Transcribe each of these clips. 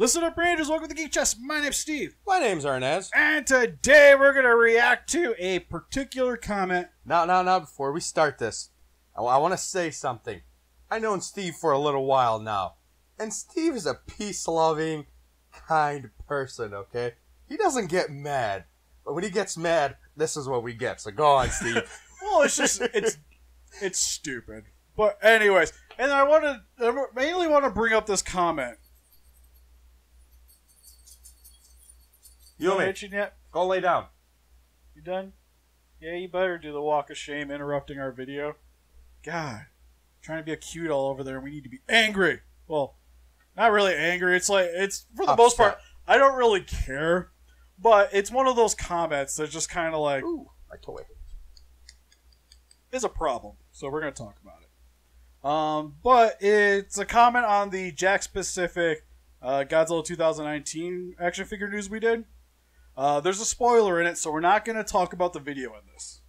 Listen up, Rangers. Welcome to the Geek Chest. My name's Steve. My name's Arnaz. And today we're going to react to a particular comment. Now, before we start this, I want to say something. I've known Steve for a little while now. And Steve is a peace-loving, kind person, okay? He doesn't get mad. But when he gets mad, this is what we get. So go on, Steve. Well, it's just, it's stupid. But anyways, and I mainly want to bring up this comment. You haven't mentioned yet? Go lay down. You done? Yeah, you better do the walk of shame interrupting our video. God, trying to be a cute all over there. We need to be angry. Well, not really angry. It's like, it's for the most part, I don't really care. But it's one of those comments that's just kind of like, ooh, my toy. Is a problem. So we're going to talk about it. But it's a comment on the Jack Specific Godzilla 2019 action figure news we did. There's a spoiler in it, so we're not going to talk about the video in this.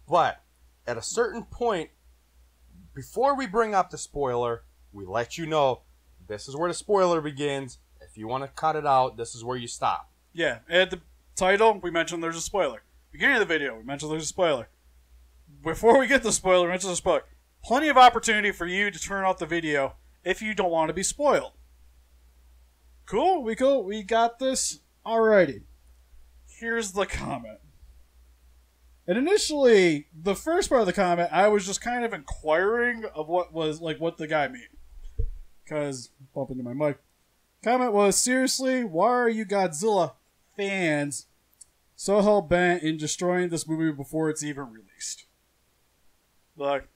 But at a certain point, before we bring up the spoiler, we let you know this is where the spoiler begins. If you want to cut it out, this is where you stop. Yeah, at the title, we mentioned there's a spoiler. Beginning of the video, we mentioned there's a spoiler. Before we get the spoiler, we mentioned the spoiler. Plenty of opportunity for you to turn off the video if you don't want to be spoiled. Cool? We got this? Alrighty. Here's the comment. And initially, the first part of the comment, I was just kind of inquiring of what the guy mean. Because, bump into my mic. Comment was, seriously, why are you Godzilla fans so hell-bent in destroying this movie before it's even released? Like,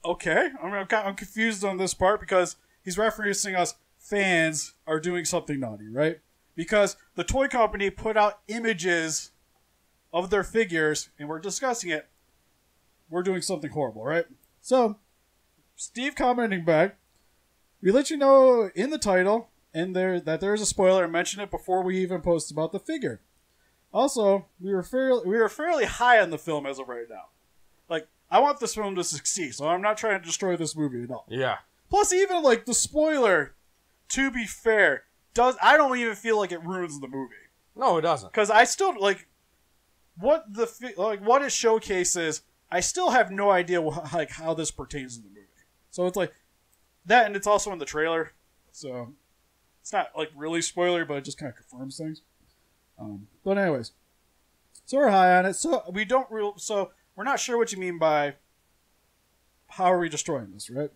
okay, I'm confused on this part because he's referencing us fans are doing something naughty, right? Because the toy company put out images of their figures and we're discussing it. We're doing something horrible, right? So, Steve commenting back, we let you know in the title and that there's a spoiler and mention it before we even post about the figure. Also, we were fairly high on the film as of right now. Like, I want this film to succeed, so I'm not trying to destroy this movie at all. Yeah. Plus, even like the spoiler, to be fair, I don't even feel like it ruins the movie. No, it doesn't. Because I still like what it showcases. I still have no idea how this pertains to the movie. So it's like that, and it's also in the trailer, so it's not like really spoiler, but it just kind of confirms things. But anyways, so we're high on it. So we're not sure what you mean by how are we destroying this, right?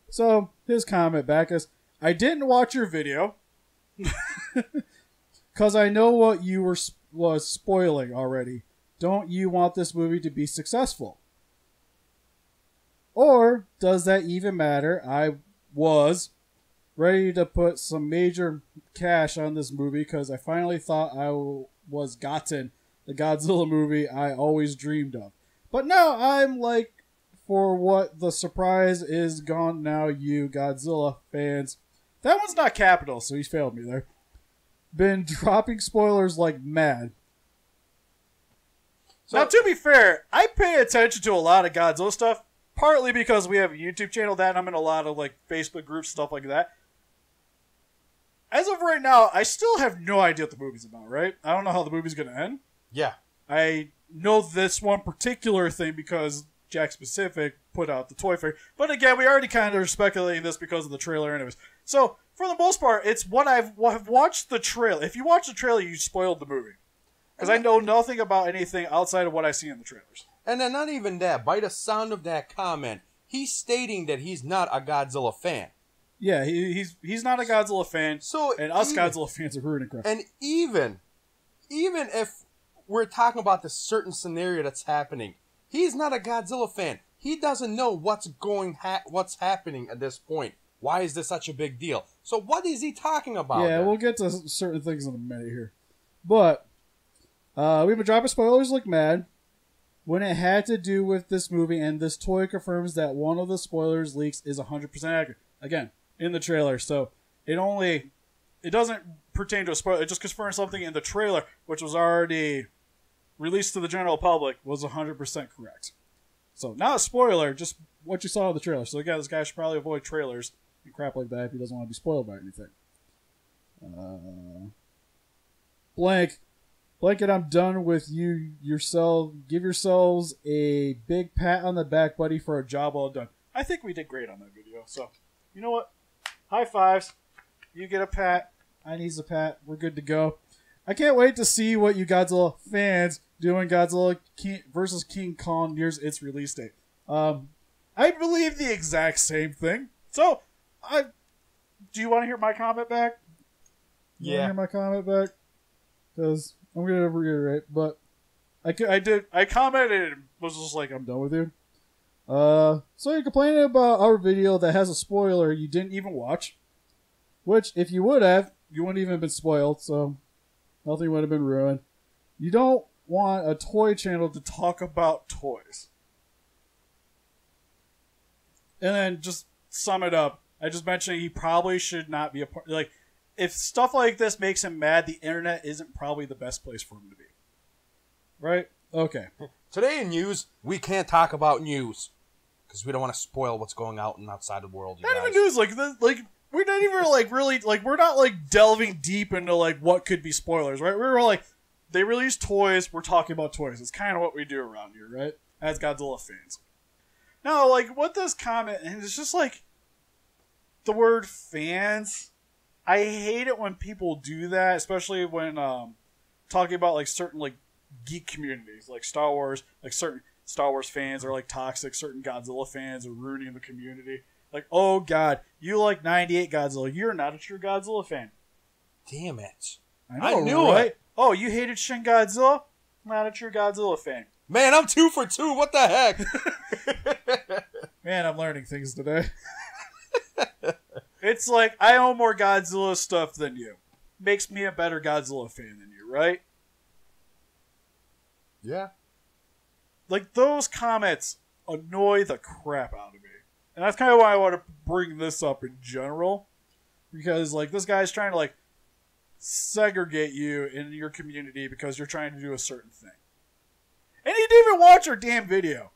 So his comment back is, I didn't watch your video because I know what you was spoiling already. Don't you want this movie to be successful? Or does that even matter? I was ready to put some major cash on this movie because I finally thought I was gotten the Godzilla movie I always dreamed of. But now I'm like, for what the surprise is gone now, you Godzilla fans. That one's not capital, so he failed me there. Been dropping spoilers like mad. So, now, to be fair, I pay attention to a lot of Godzilla stuff, partly because we have a YouTube channel that, and I'm in a lot of like Facebook groups, stuff like that. As of right now, I still have no idea what the movie's about, right? I don't know how the movie's going to end. Yeah. I know this one particular thing because Jack Specific put out the toy figure. But again, we already kind of are speculating this because of the trailer anyways. So, for the most part, it's what I've watched the trailer. If you watch the trailer, you spoiled the movie. Because I know nothing about anything outside of what I see in the trailers. And then not even that. By the sound of that comment, he's stating that he's not a Godzilla fan. Yeah, he's not a Godzilla fan. And us Godzilla fans are ruining crap. And even if we're talking about this certain scenario that's happening, he's not a Godzilla fan. He doesn't know what's happening at this point. Why is this such a big deal? So what is he talking about? Yeah, we'll get to certain things in a minute here. But we've been dropping spoilers like mad when it had to do with this movie, and this toy confirms that one of the spoilers leaks is 100% accurate. Again, in the trailer. So it doesn't pertain to a spoiler. It just confirms something in the trailer, which was already released to the general public, was 100% correct. So not a spoiler, just what you saw in the trailer. So again, this guy should probably avoid trailers and crap like that if he doesn't want to be spoiled by anything. Blank. Blanket, I'm done with you yourself. Give yourselves a big pat on the back, buddy, for a job well done. I think we did great on that video. So, you know what? High fives. You get a pat. I need a pat. We're good to go. I can't wait to see what you Godzilla fans do when Godzilla versus King Kong nears its release date. I believe the exact same thing. So, do you want to hear my comment back? You want to hear my comment back? Because I'm going to reiterate, but I commented and was just like, I'm done with you. So you're complaining about our video that has a spoiler you didn't even watch, which if you would have, you wouldn't even have been spoiled, so nothing would have been ruined. You don't want a toy channel to talk about toys. And then just sum it up. I just mentioned he probably should not be a part. Like, if stuff like this makes him mad, the internet isn't probably the best place for him to be. Right? Okay. Today in news, we can't talk about news because we don't want to spoil what's going out in outside the world. Not even news. Like we're not even like really like we're not like delving deep into like what could be spoilers, right? We were like, they release toys. We're talking about toys. It's kind of what we do around here, right? As Godzilla fans. Now, like what this comment, and it's just like the word fans. I hate it when people do that, especially when talking about like certain like geek communities, like Star Wars, like certain Star Wars fans are like toxic, certain Godzilla fans are ruining the community. Like, oh god, you like 98 Godzilla, you're not a true Godzilla fan. Damn it. I knew right? It. Oh, you hated Shin Godzilla? Not a true Godzilla fan. Man, I'm 2 for 2, what the heck? Man, I'm learning things today. It's like, I own more Godzilla stuff than you. Makes me a better Godzilla fan than you, right? Yeah. Like, those comments annoy the crap out of me. And that's kind of why I want to bring this up in general. Because, like, this guy's trying to, like, segregate you in your community because you're trying to do a certain thing. And he didn't even watch our damn video.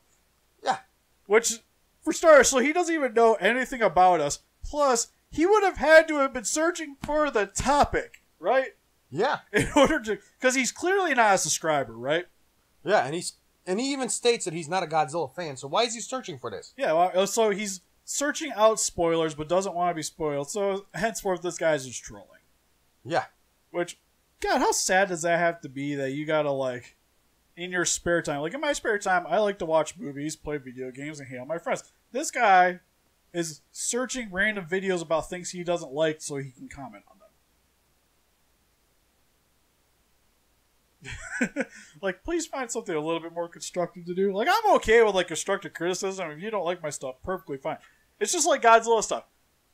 Yeah. Which, for starters, so he doesn't even know anything about us. Plus, he would have had to have been searching for the topic, right? Yeah. In order to... Because he's clearly not a subscriber, right? Yeah, and he even states that he's not a Godzilla fan, so why is he searching for this? Yeah, well, so he's searching out spoilers, but doesn't want to be spoiled, so henceforth this guy's just trolling. Yeah. Which, God, how sad does that have to be that you gotta, like, in your spare time... Like, in my spare time, I like to watch movies, play video games, and hang out with my friends. This guy is searching random videos about things he doesn't like so he can comment on them. Like, please find something a little bit more constructive to do. Like, I'm okay with, like, constructive criticism. If you don't like my stuff, perfectly fine. It's just like Godzilla stuff.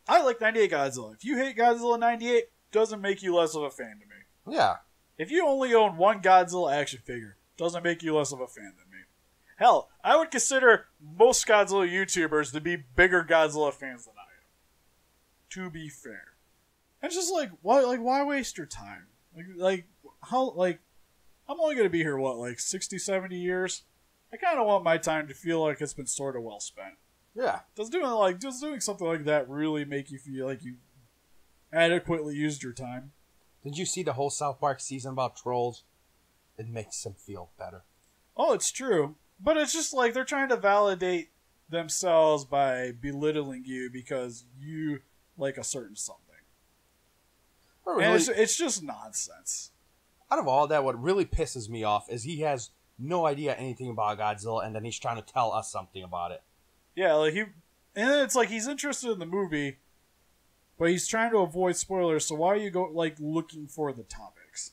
I like 98 Godzilla. If you hate Godzilla 98, doesn't make you less of a fan to me. Yeah. If you only own one Godzilla action figure, doesn't make you less of a fan than me. Hell, I would consider most Godzilla YouTubers to be bigger Godzilla fans than I am. To be fair. And it's just like, why waste your time? I'm only going to be here, 60, 70 years? I kind of want my time to feel like it's been sort of well spent. Yeah. Does doing something like that really make you feel like you adequately used your time? Did you see the whole South Park season about trolls? It makes them feel better. Oh, it's true. But it's just like they're trying to validate themselves by belittling you because you like a certain something. Really, and it's just nonsense. Out of all that, what really pisses me off is he has no idea anything about Godzilla, and then he's trying to tell us something about it. Yeah, and then it's like he's interested in the movie, but he's trying to avoid spoilers. So why are you looking for the topics?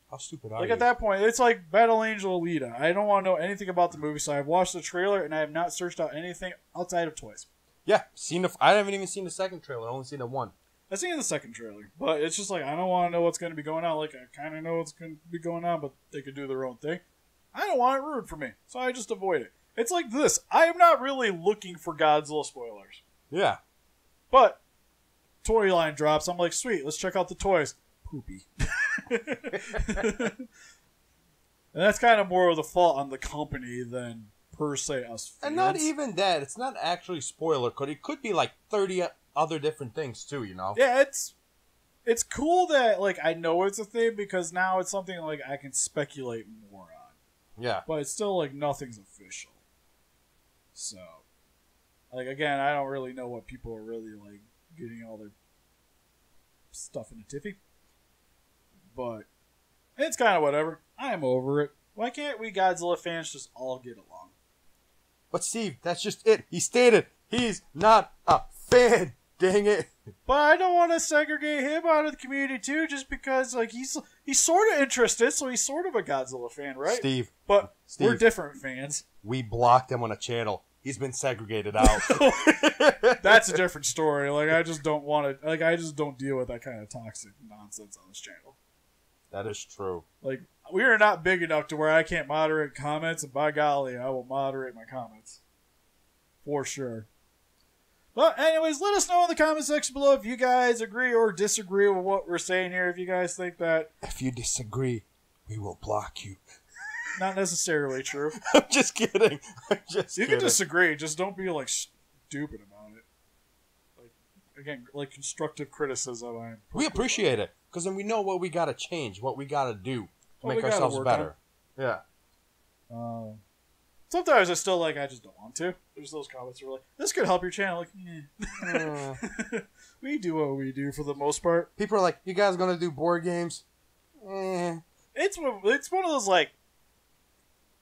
How stupid are you? Like, at that point, it's like Battle Angel Alita. I don't want to know anything about the movie, so I've watched the trailer, and I have not searched out anything outside of toys. Yeah, I haven't even seen the second trailer. I've only seen the one. I've seen the second trailer, but it's just like, I don't want to know what's going to be going on. Like, I kind of know what's going to be going on, but they could do their own thing. I don't want it ruined for me, so I just avoid it. It's like this. I am not really looking for Godzilla spoilers. Yeah. But, toy line drops. I'm like, sweet, let's check out the toys. Poopy. And that's kind of more of the fault on the company than per se us fans. And not even that. It's not actually spoiler code. It could be like 30 other different things too, you know? Yeah, it's cool that like I know it's a thing because now it's something like I can speculate more on. Yeah. But it's still like nothing's official. So, like again, I don't really know what people are really like getting all their stuff in a tiffy. But it's kind of whatever. I am over it. Why can't we Godzilla fans just all get along? But Steve, that's just it. He stated he's not a fan. Dang it. But I don't want to segregate him out of the community too, just because like he's sort of interested, so he's sort of a Godzilla fan, right? Steve. But Steve, we're different fans. We blocked him on a channel. He's been segregated out. That's a different story. Like I just don't want to. Like I just don't deal with that kind of toxic nonsense on this channel. That is true. Like we are not big enough to where I can't moderate comments, and by golly, I will moderate my comments for sure. But anyways, let us know in the comment section below if you guys agree or disagree with what we're saying here. If you guys think that, if you disagree, we will block you. Not necessarily true. I'm just kidding. You can disagree, just don't be like stupid about it. Like again, like constructive criticism. We appreciate it because then we know what we gotta change, what we gotta do to make ourselves better. Yeah. Sometimes it's still like I just don't want to. There's those comments that are like, "This could help your channel." Like, we do what we do for the most part. People are like, "You guys gonna do board games?" It's one of those like.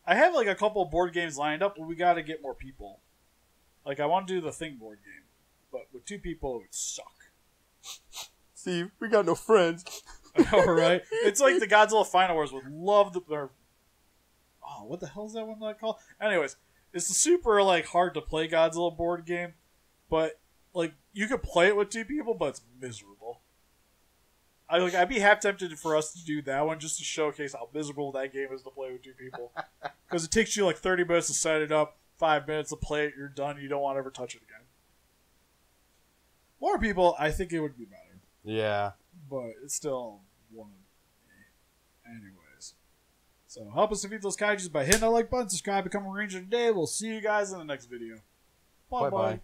I have like a couple of board games lined up, but we got to get more people. Like I want to do the Thing board game, but with 2 people it would suck. Steve, we got no friends. All right, it's like the Godzilla Final Wars would love their. Oh, what the hell is that one that called? Anyways, it's a super like hard to play Godzilla board game, but like you could play it with 2 people, but it's miserable. I'd be half tempted for us to do that one just to showcase how miserable that game is to play with 2 people. Because it takes you like 30 minutes to set it up, 5 minutes to play it, you're done, you don't want to ever touch it again. More people, I think it would be better. Yeah. But it's still one of me. Anyways. So help us defeat those kaijus by hitting that like button, subscribe, become a ranger today. We'll see you guys in the next video. Bye-bye.